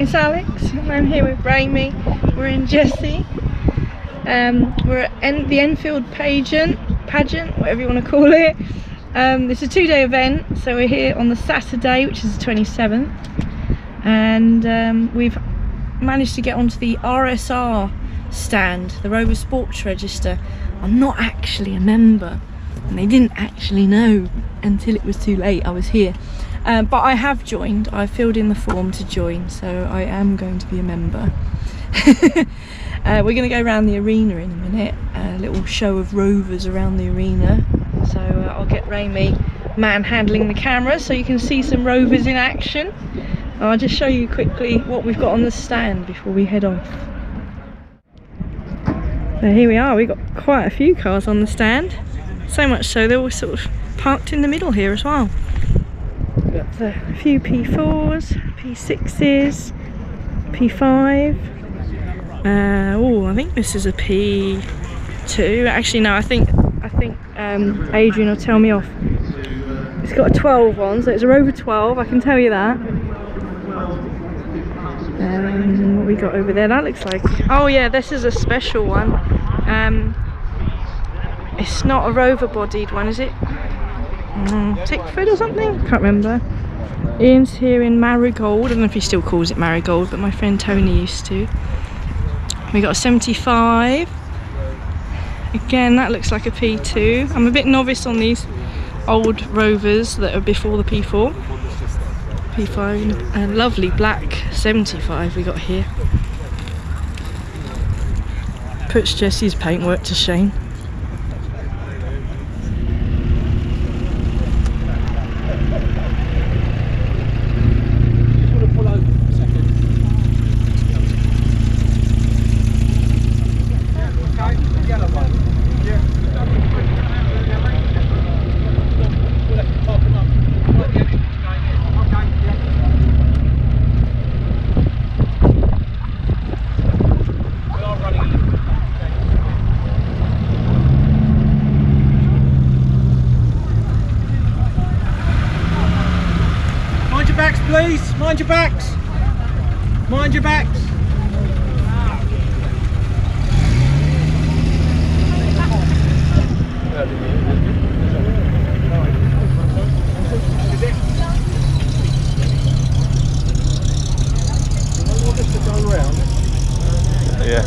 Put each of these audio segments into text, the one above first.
it's Alex and I'm here with Amy. We're in Jessie. We're at the Enfield Pageant, whatever you want to call it. It's a 2-day event, so we're here on the Saturday, which is the 27th, and we've managed to get onto the RSR stand, the Rover Sports Register. I'm not actually a member, and they didn't actually know until it was too late I was here. But I have joined. I filled in the form to join, so I am going to be a member. We're going to go around the arena in a minute, a little show of Rovers around the arena. So I'll get Amy manhandling the camera so you can see some Rovers in action. I'll just show you quickly what we've got on the stand before we head off. So here we are, we've got quite a few cars on the stand. So much so they're all sort of parked in the middle here as well. We've got a few P4s, P6s, P5. Oh, I think this is a P2. Actually, no, I think Adrian will tell me off. It's got a 12 on, so it's a Rover 12. I can tell you that. What we got over there? That looks like. Oh yeah, this is a special one. It's not a Rover bodied one, is it? Tickford or something? Can't remember. Ian's here in Marigold. I don't know if he still calls it Marigold, but my friend Tony used to. We got a 75. Again, that looks like a P2. I'm a bit novice on these old Rovers that are before the P4. P5, a lovely black 75 we got here. Puts Jessie's paintwork to shame. Please, mind your backs. Mind your backs. Yeah.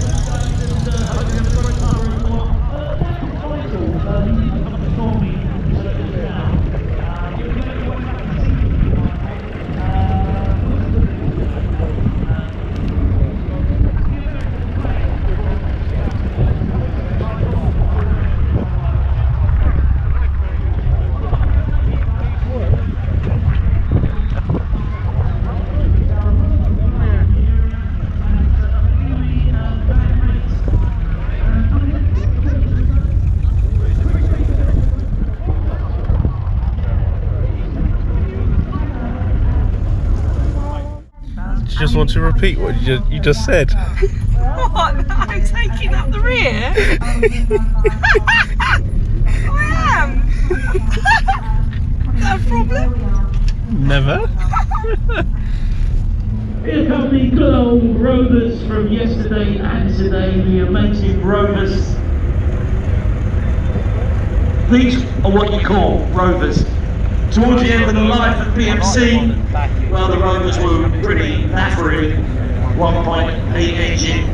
Just want to repeat what you just said. What? That I'm taking up the rear? I am. Is that a problem? Never. Here come the good old Rovers from yesterday and today, the amazing Rovers. These are what you call Rovers. Towards the end of the life of PMC, well, the Rovers were pretty naffering. 1.8 engine,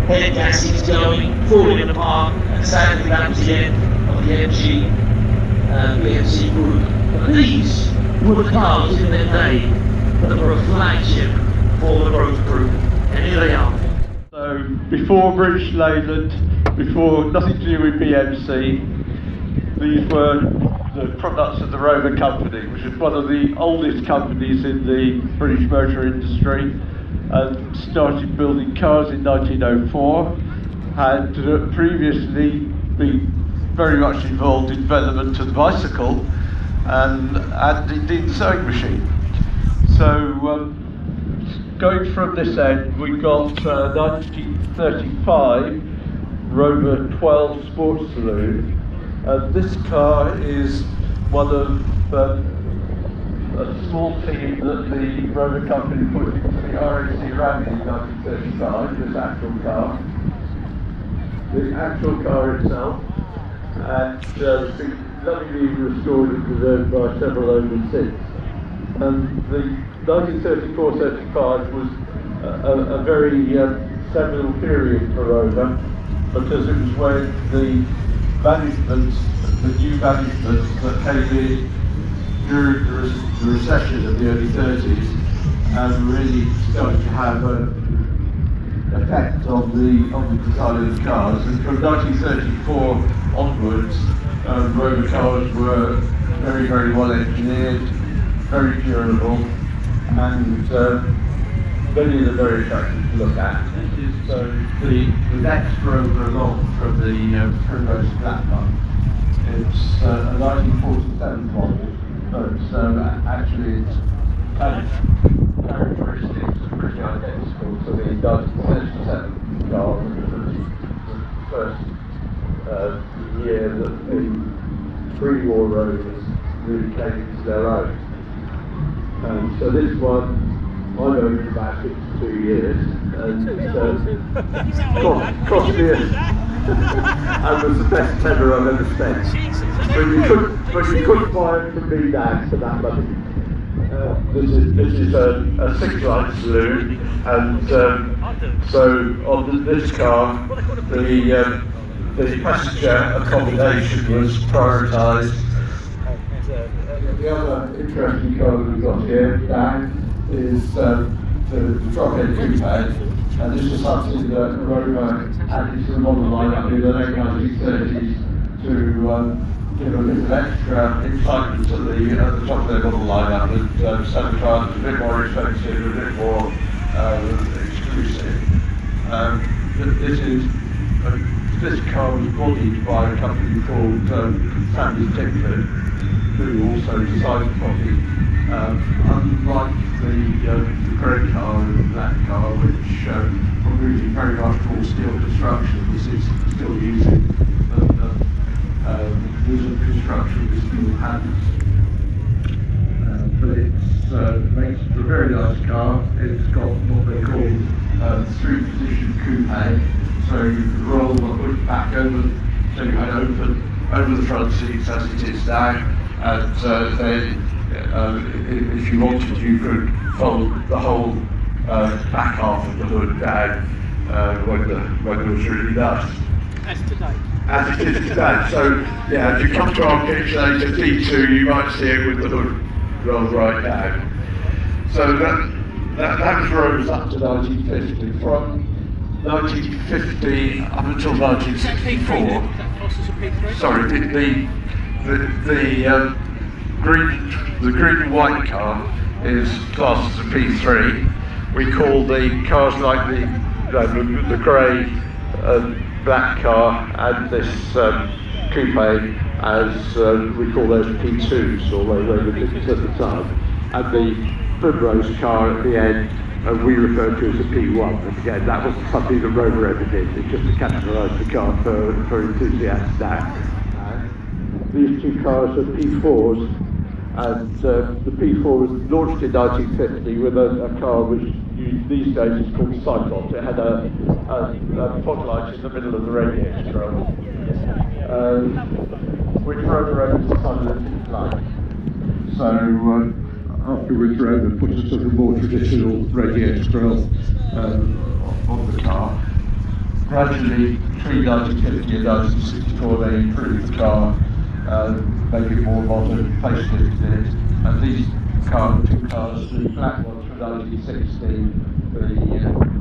head gaskets going, falling apart, and sadly that was the end of the MG PMC group. But these were the cars in their day that were a flagship for the Rover group, and here they are. So before British Leyland, before nothing to do with PMC, these were the products of the Rover Company, which is one of the oldest companies in the British motor industry, and started building cars in 1904, had previously been very much involved in development of the bicycle and indeed the sewing machine. So going from this end, we've got 1935 Rover 12 Sports Saloon. This car is one of a small team that the Rover company put into the RSR Rally in 1935, this the actual car itself, and been lovingly restored and preserved by several owners since. And the 1934-35 was a very seminal period for Rover, because it was when the new management that came in during the recession of the early 30s and really started to have an effect on the design of the cars. And from 1934 onwards, Rover cars were very, very well engineered, very durable, and many of them very attractive to look at. This is the next Rover along from the Primrose platform. It's a 1947 model, but actually its characteristics are pretty identical to the 1937 car, which was the first year that the pre-war Rovers really came into their own. And so this one, I've owned for about 52 years, and cost me and was the best tenner I've ever spent. But you couldn't buy it from me, Dad, for that money. This is a 6-line saloon, and so on this car, the passenger accommodation was prioritised. The other interesting car that we've got here, Dan, is the drop-in coupe, and this is something that Rover added to the model lineup in the late 1930s to give a little extra excitement to the top of their model lineup, and some cars a bit more expensive, a bit more exclusive. This car was bodied by a company called Sandy Tickford, who also designed the body. Unlike the grey car and that car, which were using very much all steel construction, this is still using wooden construction with steel handles. But it makes a very nice car. It's got what they call 3-position coupe, so you can roll the hood back over, so you can open over the front seats as it is now, and then if you wanted, you could fold the whole back half of the hood down when it was really nice. As it is today. So yeah, if you come to our pitch later, D2, you might see it with the hood rolled right down. So that was Rovers up to 1950. From 1950 up until 1964. Sorry, the green and white car is classed as a P3. We call the cars like the grey black car and this coupe as we call those P2s, although they were different at the time. And the Primrose car at the end we refer to as a P1, and again that wasn't something that Rover ever did, it's just to categorise the car for enthusiasts now. These two cars are P4s, and the P4 was launched in 1950 with a car which these days is called Cyclops. It had a fog light in the middle of the radiator grill, which Rover owned decided it didn't like. So afterwards Rover put a sort of more traditional radiator grill on the car. Gradually, between 1950 and 1964, they improved the car, made it more modern, facelifted it, and these two cars, the black ones from 1960, the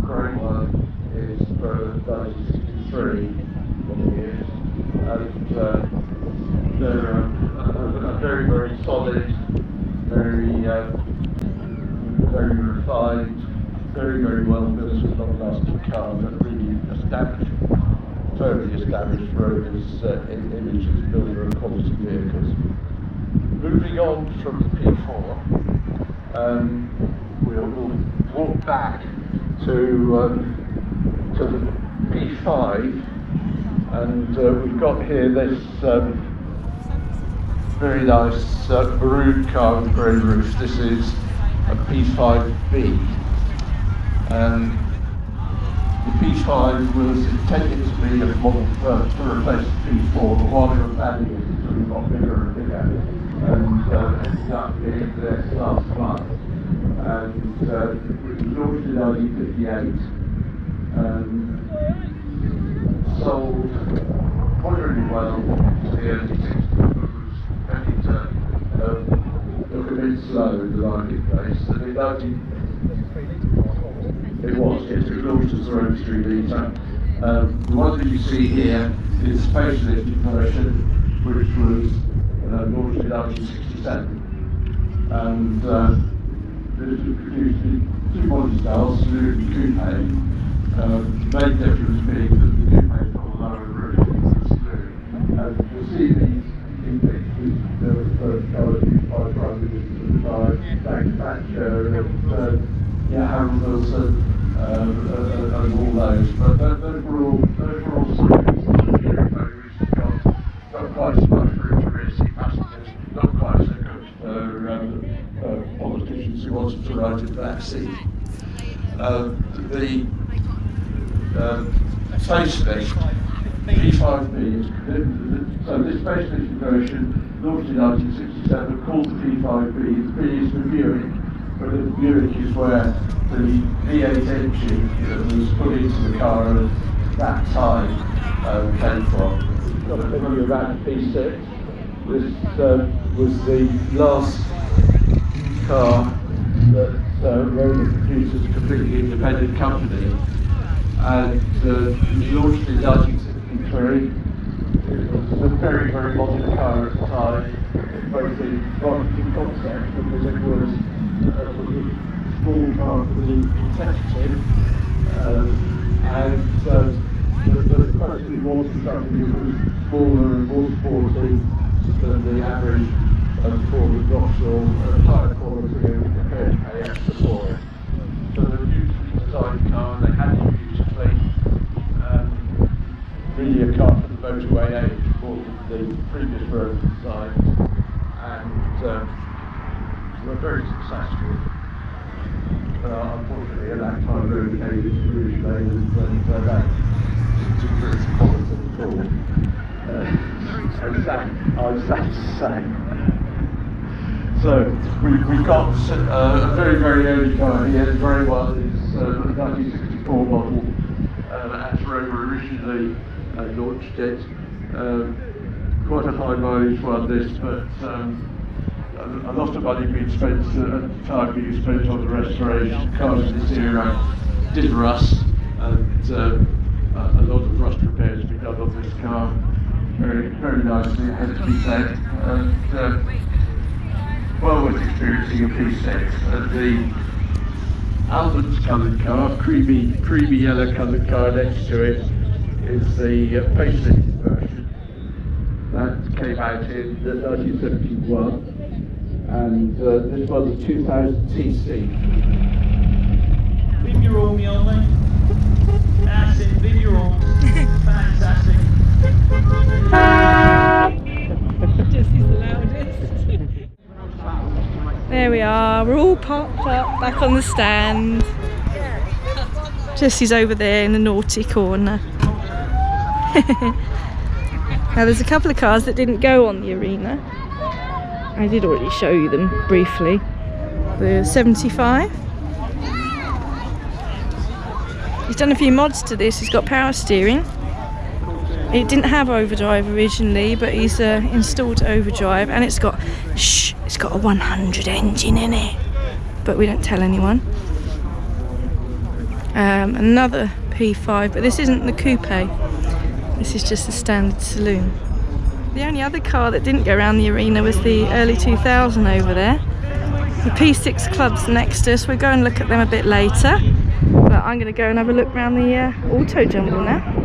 grey one is from 1963, and they're a very, very solid, very refined, very, very well built and long-lasting car that really firmly established Rover's image as a builder of quality vehicles. Moving on from the P4, we'll walk back to the P5, and we've got here this very nice maroon car with grey roof. This is a P5B. The P5 was intended to be a model to replace the P4, but while they were adding it, it sort of got bigger and bigger, and ended up being the S-Class Plus. And it was launched in 1958, and sold moderately well to the early 60s, but was beginning to look a bit slow in the marketplace. And it was launched as a Rover 3 litre. The one that you see here is the facelifted version, which was launched in 1967. And this was produced in two body styles, saloon and coupe. The main difference being that the coupe has got a lower roof than the saloon. And you'll see these in pictures. There was the first colour used by Prime Minister by Thatcher and Harold Wilson and all those. But those were all saloons. Which got quite so much room for rear seat passengers, not quite so good for politicians who wanted to ride in the back seat. The facelift P5B is so this facelift version launched in 1967, called the P5B. The B is for Buick, but the Buick is where the V8 engine that was put into the car at that time came from. We've got a figure about the P6. This was the last car that Rover produced as a completely independent company, and it was launched in 1963. It was a very, very modern car at the time, both in marketing concept, because it was a small car for the executive, and the question was something that was smaller and more sporty than the average Ford Vauxhall tyre quality compared to AS before. So they were beautifully designed car, and they had it beautifully. Really a car for the motorway age, more than the previous Rover design, and were very successful. Unfortunately, at that time, Rover came into British Lane, and that didn't really support it at all. I'm sad to say. So we've got a very, very early car here. The very one is the 1964 model, as Rover originally launched it. Quite a high mileage one, this, but a lot of money being spent at the time being spent on the restoration. Cars in this era did rust, and a lot of rust repairs been done on this car. Very, very nicely, it has to be said. And well worth experiencing a P6. And the almond coloured car, creamy yellow coloured car next to it, is the facelifted version. That came out in 1971, and this was a 2000 TC. Leave your room, Yoli. That's it, leave your room. Fantastic. Jesse's the loudest. There we are, we're all parked up back on the stand. Jesse's over there in the naughty corner. Now there's a couple of cars that didn't go on the arena. I did already show you them briefly. The 75. He's done a few mods to this. He's got power steering. It didn't have overdrive originally, but he's installed overdrive, and it's got a 100 engine in it, but we don't tell anyone. Another P5, but this isn't the coupe. This is just the standard saloon. The only other car that didn't go around the arena was the early 2000 over there. The P6 Club's next to us. We'll go and look at them a bit later, but I'm going to go and have a look around the auto jumble now.